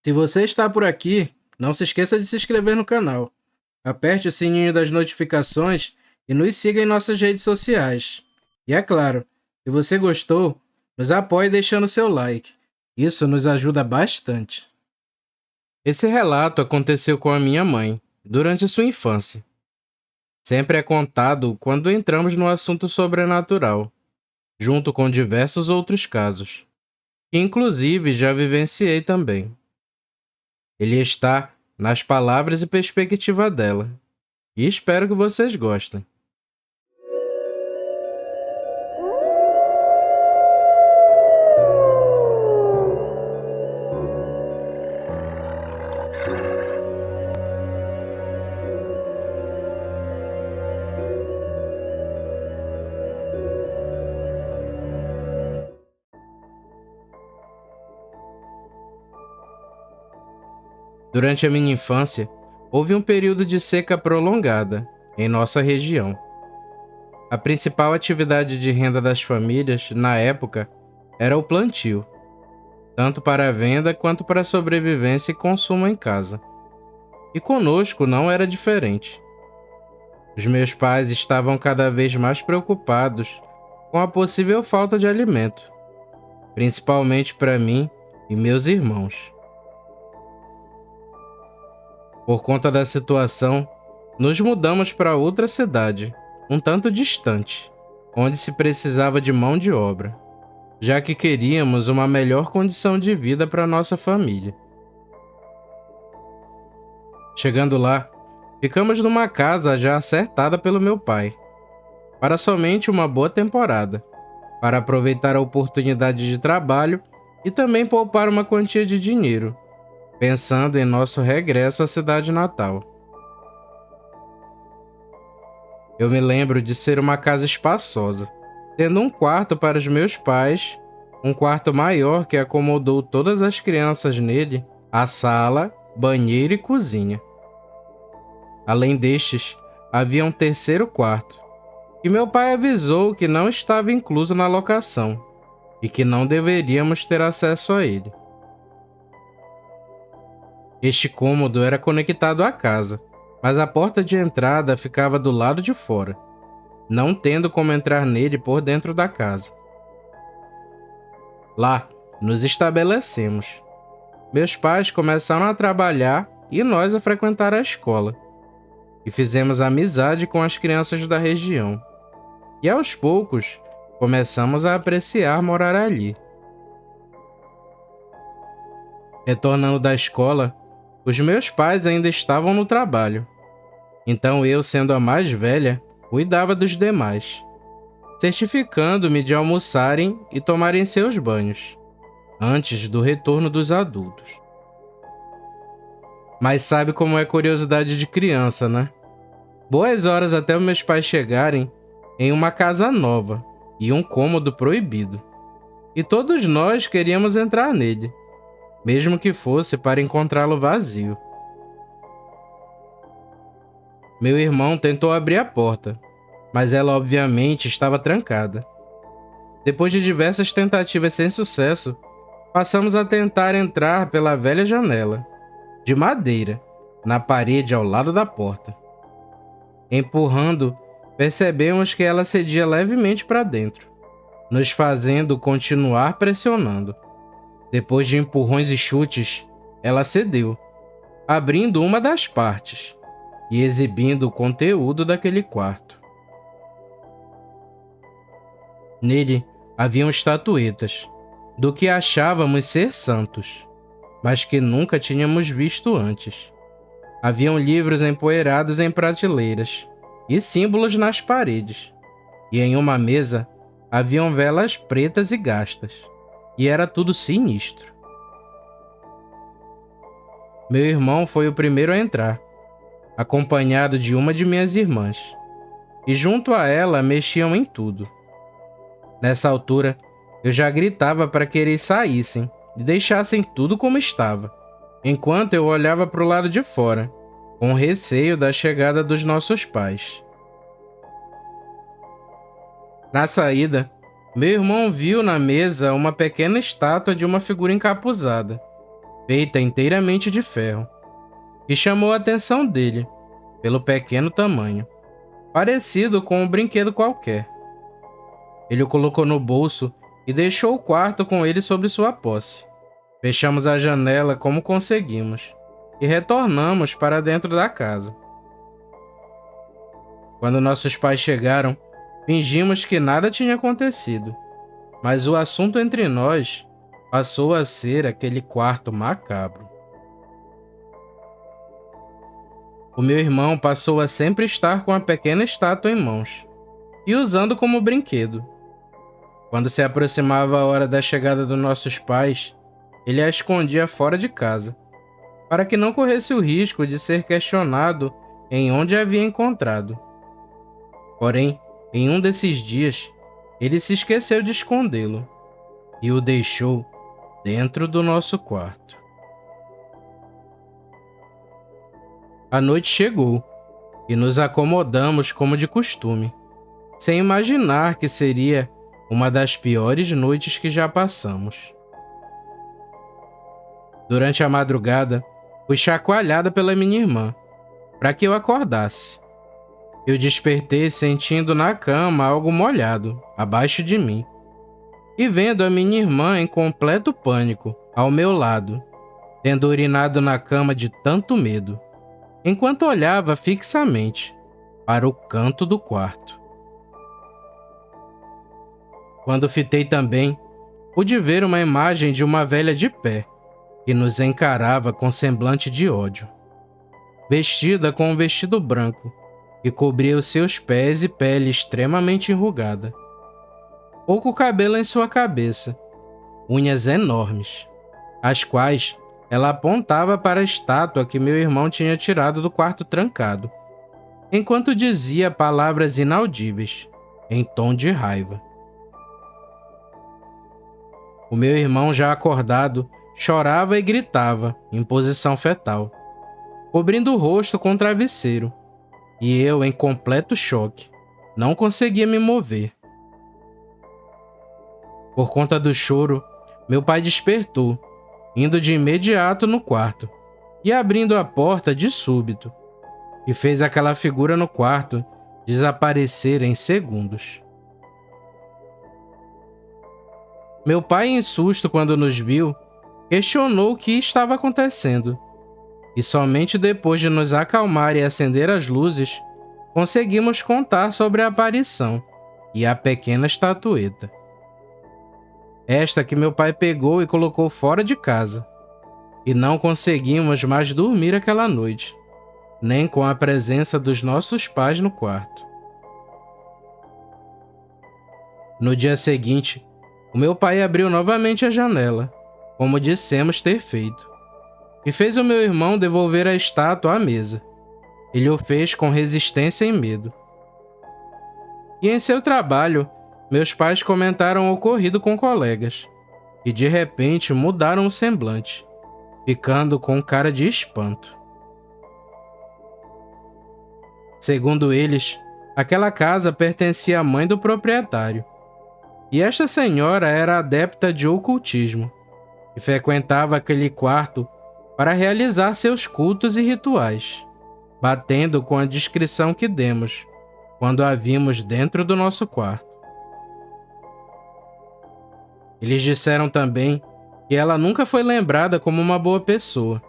Se você está por aqui, não se esqueça de se inscrever no canal. Aperte o sininho das notificações e nos siga em nossas redes sociais. E é claro, se você gostou, nos apoie deixando seu like. Isso nos ajuda bastante. Esse relato aconteceu com a minha mãe, durante sua infância. Sempre é contado quando entramos no assunto sobrenatural, junto com diversos outros casos, que inclusive já vivenciei também. Ele está nas palavras e perspectiva dela, e espero que vocês gostem. Durante a minha infância, houve um período de seca prolongada em nossa região. A principal atividade de renda das famílias, na época, era o plantio, tanto para a venda quanto para a sobrevivência e consumo em casa. E conosco não era diferente. Os meus pais estavam cada vez mais preocupados com a possível falta de alimento, principalmente para mim e meus irmãos. Por conta da situação, nos mudamos para outra cidade, um tanto distante, onde se precisava de mão de obra, já que queríamos uma melhor condição de vida para nossa família. Chegando lá, ficamos numa casa já acertada pelo meu pai, para somente uma boa temporada, para aproveitar a oportunidade de trabalho e também poupar uma quantia de dinheiro, pensando em nosso regresso à cidade natal. Eu me lembro de ser uma casa espaçosa, tendo um quarto para os meus pais, um quarto maior que acomodou todas as crianças nele, a sala, banheiro e cozinha. Além destes, havia um terceiro quarto, que meu pai avisou que não estava incluso na locação e que não deveríamos ter acesso a ele. Este cômodo era conectado à casa, mas a porta de entrada ficava do lado de fora, não tendo como entrar nele por dentro da casa. Lá, nos estabelecemos. Meus pais começaram a trabalhar e nós a frequentar a escola. E fizemos amizade com as crianças da região. E aos poucos, começamos a apreciar morar ali. Retornando da escola, os meus pais ainda estavam no trabalho. Então eu, sendo a mais velha, cuidava dos demais, certificando-me de almoçarem e tomarem seus banhos, antes do retorno dos adultos. Mas sabe como é curiosidade de criança, né? Boas horas até os meus pais chegarem em uma casa nova e um cômodo proibido. E todos nós queríamos entrar nele, mesmo que fosse para encontrá-lo vazio. Meu irmão tentou abrir a porta, mas ela obviamente estava trancada. Depois de diversas tentativas sem sucesso, passamos a tentar entrar pela velha janela, de madeira, na parede ao lado da porta. Empurrando, percebemos que ela cedia levemente para dentro, nos fazendo continuar pressionando. Depois de empurrões e chutes, ela cedeu, abrindo uma das partes e exibindo o conteúdo daquele quarto. Nele haviam estatuetas, do que achávamos ser santos, mas que nunca tínhamos visto antes. Haviam livros empoeirados em prateleiras e símbolos nas paredes, e em uma mesa haviam velas pretas e gastas, e era tudo sinistro. Meu irmão foi o primeiro a entrar, acompanhado de uma de minhas irmãs, e junto a ela mexiam em tudo. Nessa altura, eu já gritava para que eles saíssem e deixassem tudo como estava, enquanto eu olhava para o lado de fora, com receio da chegada dos nossos pais. Na saída, meu irmão viu na mesa uma pequena estátua de uma figura encapuzada, feita inteiramente de ferro, que chamou a atenção dele pelo pequeno tamanho, parecido com um brinquedo qualquer. Ele o colocou no bolso e deixou o quarto com ele sobre sua posse. Fechamos a janela como conseguimos e retornamos para dentro da casa. Quando nossos pais chegaram, fingimos que nada tinha acontecido, mas o assunto entre nós passou a ser aquele quarto macabro. O meu irmão passou a sempre estar com a pequena estátua em mãos e usando como brinquedo. Quando se aproximava a hora da chegada dos nossos pais, ele a escondia fora de casa, para que não corresse o risco de ser questionado em onde a havia encontrado. Porém, em um desses dias, ele se esqueceu de escondê-lo e o deixou dentro do nosso quarto. A noite chegou e nos acomodamos como de costume, sem imaginar que seria uma das piores noites que já passamos. Durante a madrugada, fui chacoalhada pela minha irmã, para que eu acordasse. Eu despertei sentindo na cama algo molhado, abaixo de mim, e vendo a minha irmã em completo pânico, ao meu lado, tendo urinado na cama de tanto medo, enquanto olhava fixamente para o canto do quarto. Quando fitei também, pude ver uma imagem de uma velha de pé, que nos encarava com semblante de ódio, vestida com um vestido branco, que cobria os seus pés e pele extremamente enrugada. Pouco cabelo em sua cabeça, unhas enormes, as quais ela apontava para a estátua que meu irmão tinha tirado do quarto trancado, enquanto dizia palavras inaudíveis, em tom de raiva. O meu irmão, já acordado, chorava e gritava, em posição fetal, cobrindo o rosto com o travesseiro, e eu, em completo choque, não conseguia me mover. Por conta do choro, meu pai despertou, indo de imediato no quarto e abrindo a porta de súbito, e fez aquela figura no quarto desaparecer em segundos. Meu pai, em susto quando nos viu, questionou o que estava acontecendo, e somente depois de nos acalmar e acender as luzes, conseguimos contar sobre a aparição e a pequena estatueta. Esta que meu pai pegou e colocou fora de casa, e não conseguimos mais dormir aquela noite, nem com a presença dos nossos pais no quarto. No dia seguinte, o meu pai abriu novamente a janela, como dissemos ter feito, e fez o meu irmão devolver a estátua à mesa. Ele o fez com resistência e medo. E em seu trabalho, meus pais comentaram o ocorrido com colegas, e de repente mudaram o semblante, ficando com cara de espanto. Segundo eles, aquela casa pertencia à mãe do proprietário, e esta senhora era adepta de ocultismo e frequentava aquele quarto para realizar seus cultos e rituais, batendo com a descrição que demos quando a vimos dentro do nosso quarto. Eles disseram também que ela nunca foi lembrada como uma boa pessoa,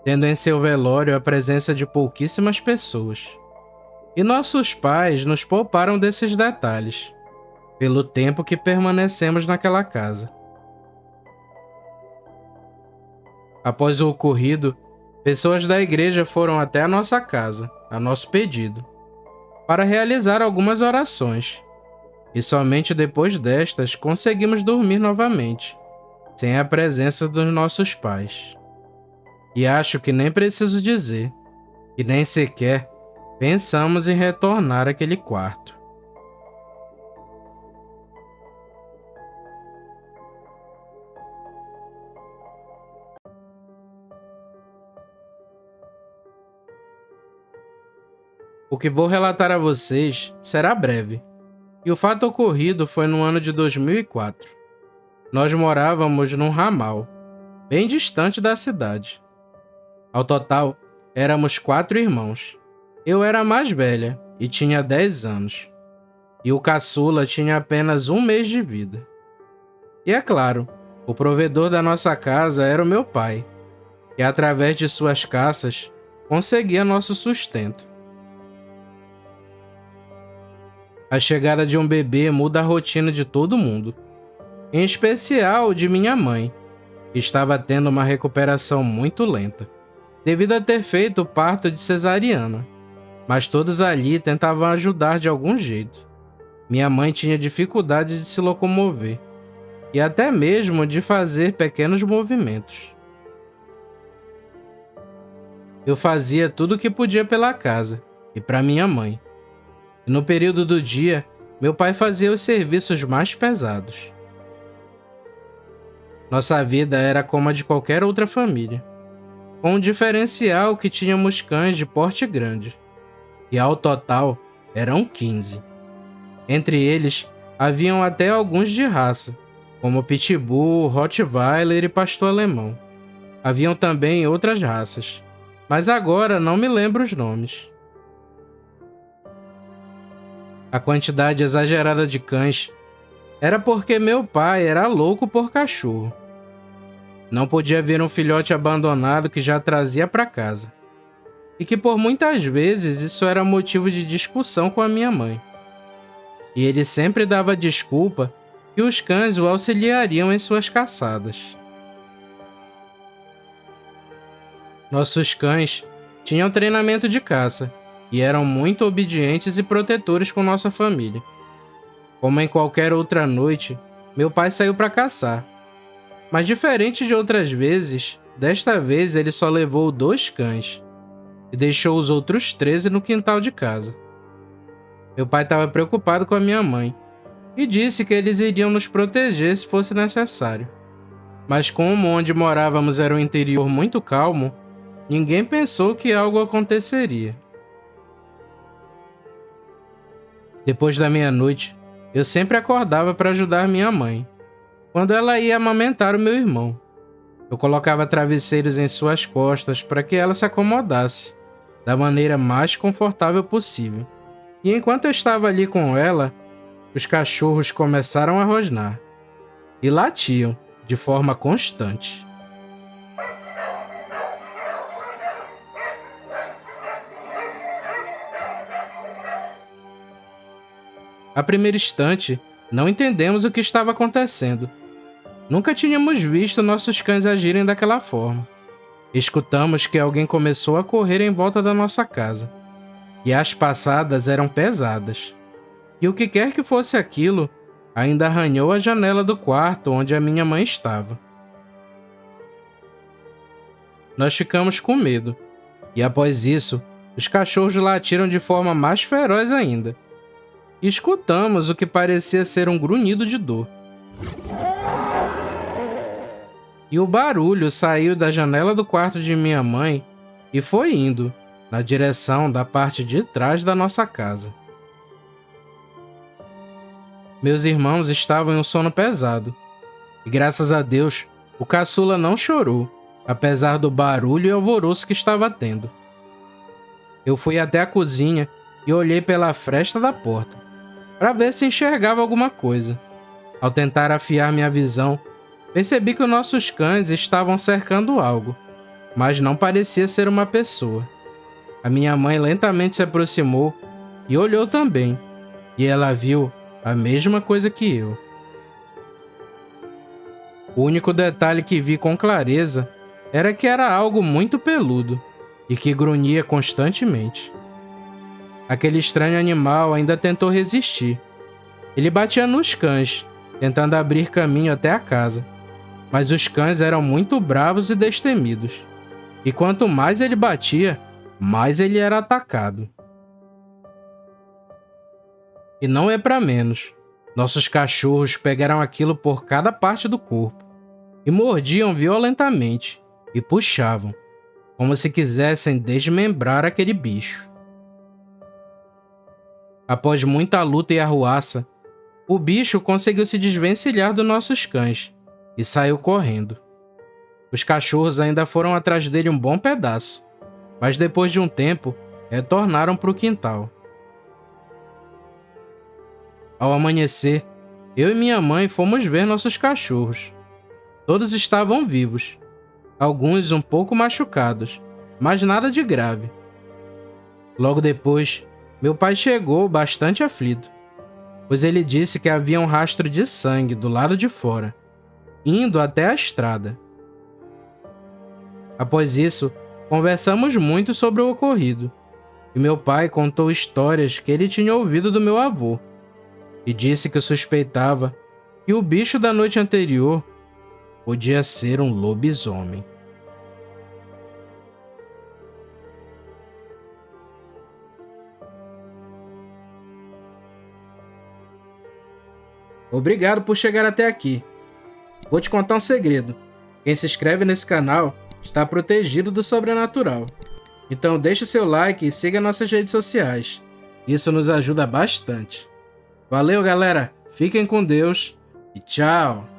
tendo em seu velório a presença de pouquíssimas pessoas. E nossos pais nos pouparam desses detalhes, pelo tempo que permanecemos naquela casa. Após o ocorrido, pessoas da igreja foram até a nossa casa, a nosso pedido, para realizar algumas orações, e somente depois destas conseguimos dormir novamente, sem a presença dos nossos pais. E acho que nem preciso dizer que nem sequer pensamos em retornar àquele quarto. O que vou relatar a vocês será breve, e o fato ocorrido foi no ano de 2004. Nós morávamos num ramal, bem distante da cidade. Ao total, éramos 4 irmãos. Eu era a mais velha e tinha 10 anos. E o caçula tinha apenas 1 mês de vida. E é claro, o provedor da nossa casa era o meu pai, que através de suas caças conseguia nosso sustento. A chegada de um bebê muda a rotina de todo mundo, em especial de minha mãe, que estava tendo uma recuperação muito lenta, devido a ter feito o parto de cesariana, mas todos ali tentavam ajudar de algum jeito. Minha mãe tinha dificuldade de se locomover, e até mesmo de fazer pequenos movimentos. Eu fazia tudo o que podia pela casa e para minha mãe. E no período do dia, meu pai fazia os serviços mais pesados. Nossa vida era como a de qualquer outra família, com um diferencial que tínhamos cães de porte grande, e ao total eram 15. Entre eles, haviam até alguns de raça, como Pitbull, Rottweiler e Pastor Alemão. Haviam também outras raças, mas agora não me lembro os nomes. A quantidade exagerada de cães era porque meu pai era louco por cachorro. Não podia ver um filhote abandonado que já trazia para casa, e que por muitas vezes isso era motivo de discussão com a minha mãe. E ele sempre dava desculpa que os cães o auxiliariam em suas caçadas. Nossos cães tinham treinamento de caça e eram muito obedientes e protetores com nossa família. Como em qualquer outra noite, meu pai saiu para caçar. Mas diferente de outras vezes, desta vez ele só levou 2 cães e deixou os outros 13 no quintal de casa. Meu pai estava preocupado com a minha mãe e disse que eles iriam nos proteger se fosse necessário. Mas como onde morávamos era um interior muito calmo, ninguém pensou que algo aconteceria. Depois da meia-noite, eu sempre acordava para ajudar minha mãe, quando ela ia amamentar o meu irmão. Eu colocava travesseiros em suas costas para que ela se acomodasse, da maneira mais confortável possível. E enquanto eu estava ali com ela, os cachorros começaram a rosnar e latiam de forma constante. A primeiro instante, não entendemos o que estava acontecendo. Nunca tínhamos visto nossos cães agirem daquela forma. Escutamos que alguém começou a correr em volta da nossa casa, e as passadas eram pesadas. E o que quer que fosse aquilo, ainda arranhou a janela do quarto onde a minha mãe estava. Nós ficamos com medo, e após isso, os cachorros latiram de forma mais feroz ainda. E escutamos o que parecia ser um grunhido de dor. E o barulho saiu da janela do quarto de minha mãe e foi indo na direção da parte de trás da nossa casa. Meus irmãos estavam em um sono pesado, e graças a Deus, o caçula não chorou, apesar do barulho e alvoroço que estava tendo. Eu fui até a cozinha e olhei pela fresta da porta, para ver se enxergava alguma coisa. Ao tentar afiar minha visão, percebi que os nossos cães estavam cercando algo, mas não parecia ser uma pessoa. A minha mãe lentamente se aproximou e olhou também, e ela viu a mesma coisa que eu. O único detalhe que vi com clareza era que era algo muito peludo e que grunhia constantemente. Aquele estranho animal ainda tentou resistir. Ele batia nos cães, tentando abrir caminho até a casa, mas os cães eram muito bravos e destemidos, e quanto mais ele batia, mais ele era atacado. E não é para menos. Nossos cachorros pegaram aquilo por cada parte do corpo e mordiam violentamente e puxavam, como se quisessem desmembrar aquele bicho. Após muita luta e arruaça, o bicho conseguiu se desvencilhar dos nossos cães e saiu correndo. Os cachorros ainda foram atrás dele um bom pedaço, mas depois de um tempo, retornaram para o quintal. Ao amanhecer, eu e minha mãe fomos ver nossos cachorros. Todos estavam vivos, alguns um pouco machucados, mas nada de grave. Logo depois, meu pai chegou bastante aflito, pois ele disse que havia um rastro de sangue do lado de fora, indo até a estrada. Após isso, conversamos muito sobre o ocorrido, e meu pai contou histórias que ele tinha ouvido do meu avô, e disse que suspeitava que o bicho da noite anterior podia ser um lobisomem. Obrigado por chegar até aqui. Vou te contar um segredo. Quem se inscreve nesse canal está protegido do sobrenatural. Então deixe seu like e siga nossas redes sociais. Isso nos ajuda bastante. Valeu, galera. Fiquem com Deus e tchau.